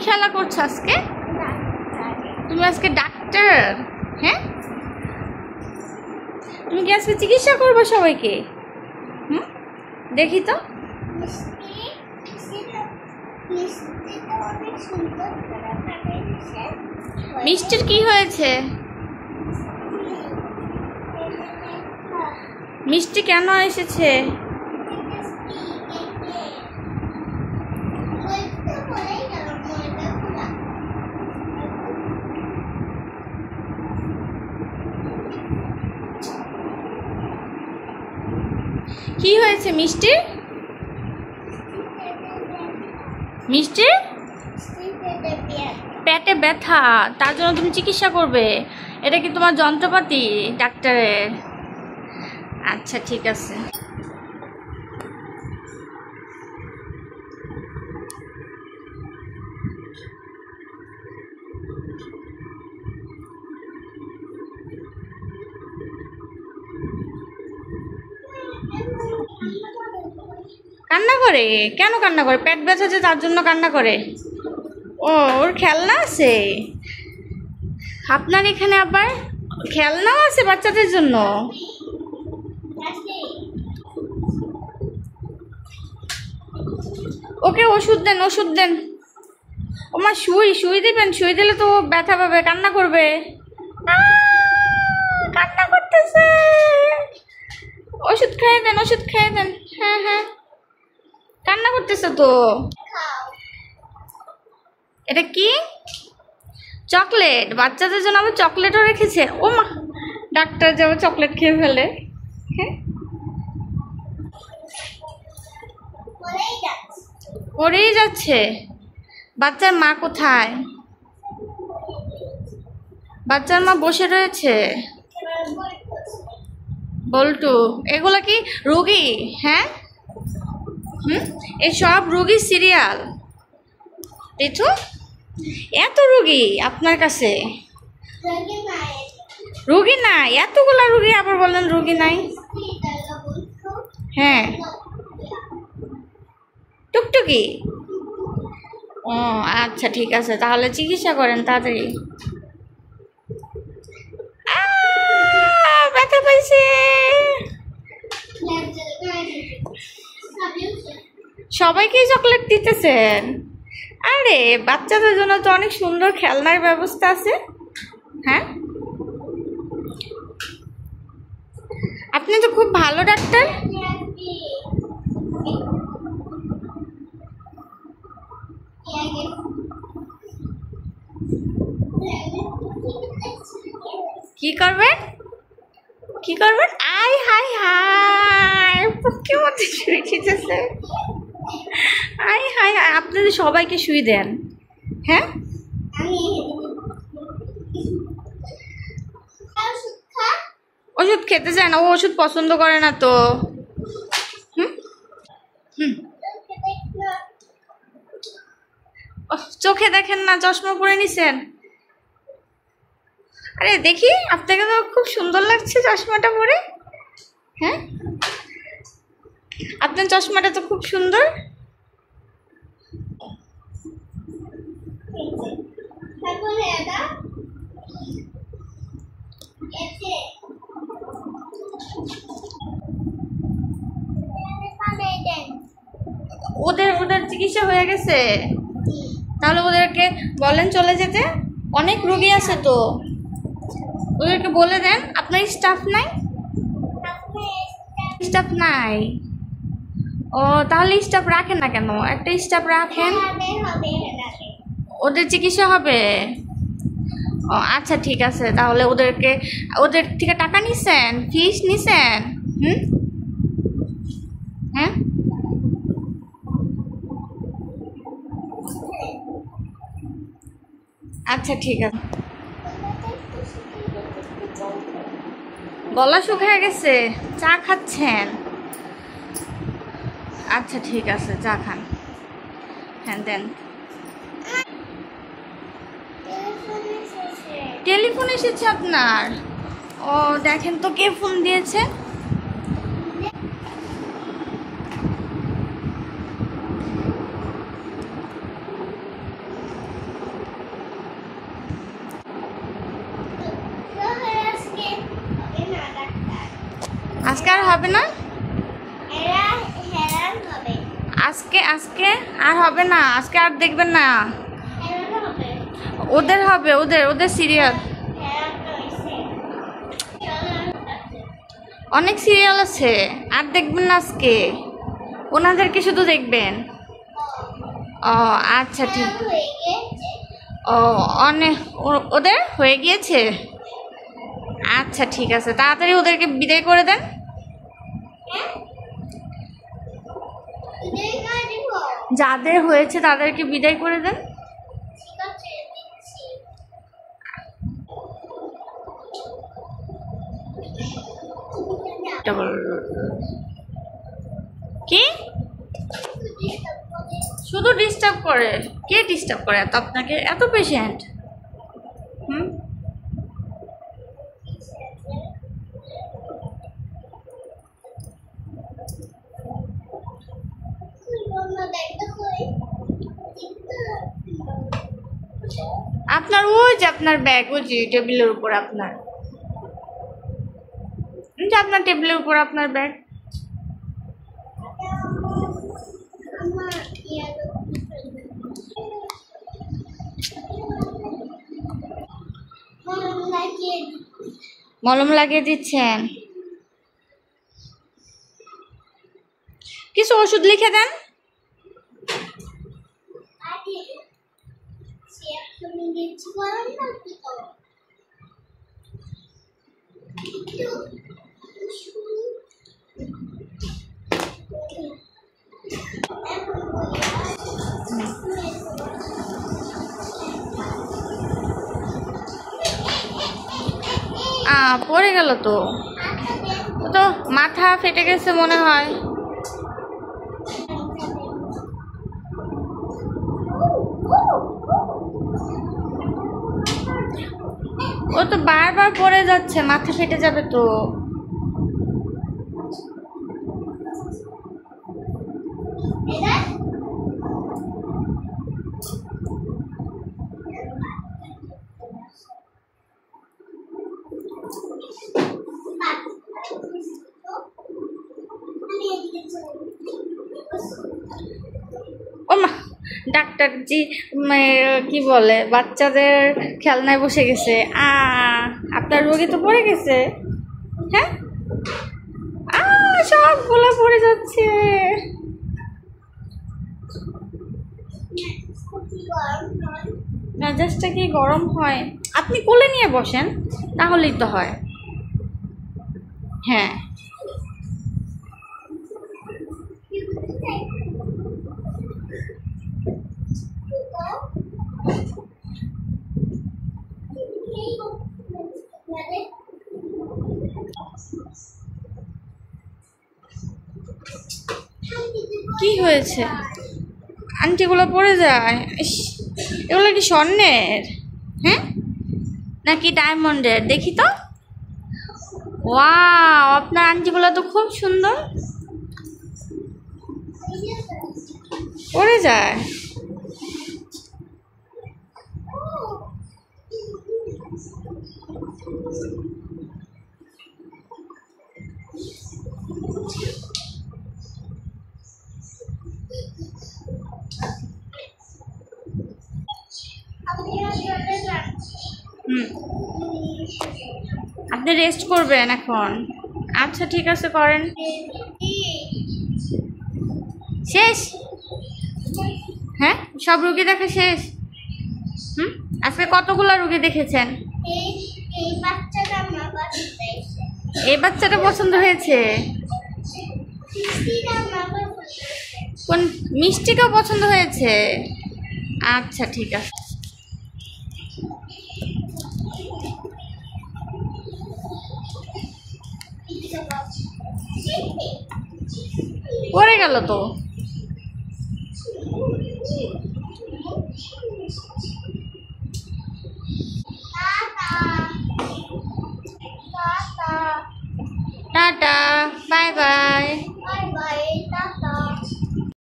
খেলা করছো আজকে? তুমি আজকে ডাক্তার? হ্যাঁ, তুমি কি আজকে চিকিৎসা করবে সবাইকে? দেখি তো। মিষ্টির কি হয়েছে? মিষ্টি কেন এসেছে? কি হয়েছে মিষ্টির? মিষ্টির পেটে ব্যথা, তার জন্য তুমি চিকিৎসা করবে? এটা কি তোমার যন্ত্রপাতি ডাক্তারের? আচ্ছা ঠিক আছে। কান্না করে? কেন কান্না করে? পেট ব্যথা যে তার জন্য কান্না করে? ও, ওর খেলনা আছে? আপনার এখানে আবার খেলনাও আছে বাচ্চাদের জন্য? ওকে ওষুধ দেন, ওষুধ দেন। ওমা সুই দিবেন? সুই দিলে তো ব্যথা পাবে, কান্না করবে। কান্না করতেছে, ওষুধ খেয়ে দেন, ওষুধ খেয়ে দেন। হ্যাঁ হ্যাঁ, কান্না করতেছে তো। এটা কি? চকলেট? বাচ্চাদের জন্য আবার চকলেটও রেখেছে? ও মা, ডাক্তার যাবো চকলেট খেয়ে ফেলে। হ্যাঁ, পড়েই যাচ্ছে। বাচ্চার মা কোথায়? বাচ্চার মা বসে রয়েছে। বল্টু, এগুলো কি রোগী? হ্যাঁ, এই সব রোগী সিরিয়াল। দেখো, এত রোগী আপনার কাছে? রোগী নাই? এতগুলা রোগী আবার বললেন রোগী নাই? হ্যাঁ, টুকটুকি। ও আচ্ছা ঠিক আছে, তাহলে চিকিৎসা করেন তাড়াতাড়ি। ব্যথা পাইছে। সবাইকে চকলেট দিতেছেন? আরে বাচ্চাদের জন্য তো অনেক সুন্দর খেলনার ব্যবস্থা আছে। হ্যাঁ, আপনি তো খুব ভালো ডাক্তার। কি করবেন? কি করবেন? আই হাই হাই, বুকের মধ্যে শুয়ে খেতেছে। আই হাই হাই, আপনাদের সবাইকে শুয়ে দেন। হ্যাঁ, ওষুধ খেতে চায় না, ও ওষুধ পছন্দ করে না তো। চোখে দেখেন না, চশমা পরে নিছেন? আরে দেখি, আপনাকে তো খুব সুন্দর লাগছে চশমাটা পরে। হ্যাঁ, আপনার চশমাটা তো খুব সুন্দর। ওদের ওদের চিকিৎসা হয়ে গেছে? তাহলে ওদেরকে বলেন চলে যেতে, অনেক রোগী আছে তো। ওদেরকে বলে দেন। আপনার স্টাফ নাই? স্টাফ নাই? ও, তাহলে স্টাফ রাখেন না কেন? একটা স্টাফ রাখেন, ওদের চিকিৎসা হবে। ও আচ্ছা ঠিক আছে, তাহলে ওদের থেকে টাকা নিছেন? ফিস নিছেন? হ্যাঁ, আচ্ছা ঠিক আছে। গলা শুকিয়ে গেছে, চা খাচ্ছেন? আচ্ছা ঠিক আছে, চা খান। হ্যাঁ দেন। টেলিফোন এসেছে আপনার? ও দেখেন তো কে ফোন দিয়েছে। আর হবে না, আজকে আজকে আর হবে না, আজকে আর দেখবেন না। ওদের হবে, ওদের ওদের সিরিয়াল, অনেক সিরিয়াল আছে, আর দেখবেন না আজকে, ওনাদেরকে শুধু দেখবেন। ও আচ্ছা ঠিক, ও অনেক ওদের হয়ে গিয়েছে। আচ্ছা ঠিক আছে, তাড়াতাড়ি ওদেরকে বিদায় করে দেন। যাদের হয়েছে তাদেরকে বিদায় করে দেন। কি শুধু ডিস্টার্ব করে? কে ডিস্টার্ব করে এত আপনাকে, এত পেশেন্ট? হুম, আপনার ওই যে আপনার ব্যাগ, ওই যে টেবিলের উপর আপনার, যে আপনার টেবিলের উপর আপনার ব্যাগ। মলম লাগিয়ে দিচ্ছেন, কিছু ওষুধ লিখে দেন। পড়ে গেল তো, তো মাথা ফেটে গেছে মনে হয়। ও তো বারবার পড়ে যাচ্ছে, মাথা ফেটে যাবে তো। ও মা, ডাক্তার জি কি বলে, বাচ্চাদের খেলনায় বসে গেছে। আপনার রোগী তো পড়ে গেছে। হ্যাঁ, সবগুলো পড়ে যাচ্ছে। মেজাজটা কি গরম হয়? আপনি কোলে নিয়ে বসেন, তাহলেই তো হয়। হ্যাঁ, কি হয়েছে? আংটিগুলো পড়ে যায়। এগুলো কি স্বর্ণের? হ্যাঁ, নাকি ডায়মন্ডের? দেখি তো। ওয়াও, আপনার আংটিগুলো তো খুব সুন্দর। পড়ে যায়। আপনি রেস্ট করবেন এখন? আচ্ছা ঠিক আছে, করেন। শেষ? হ্যাঁ, সব রুগী দেখা শেষ? আজকে কতগুলো রুগী দেখেছেন? এই বাচ্চাটা পছন্দ হয়েছে? কোন মিষ্টিটাও পছন্দ হয়েছে? আচ্ছা ঠিক আছে। পড়ে গেল তো।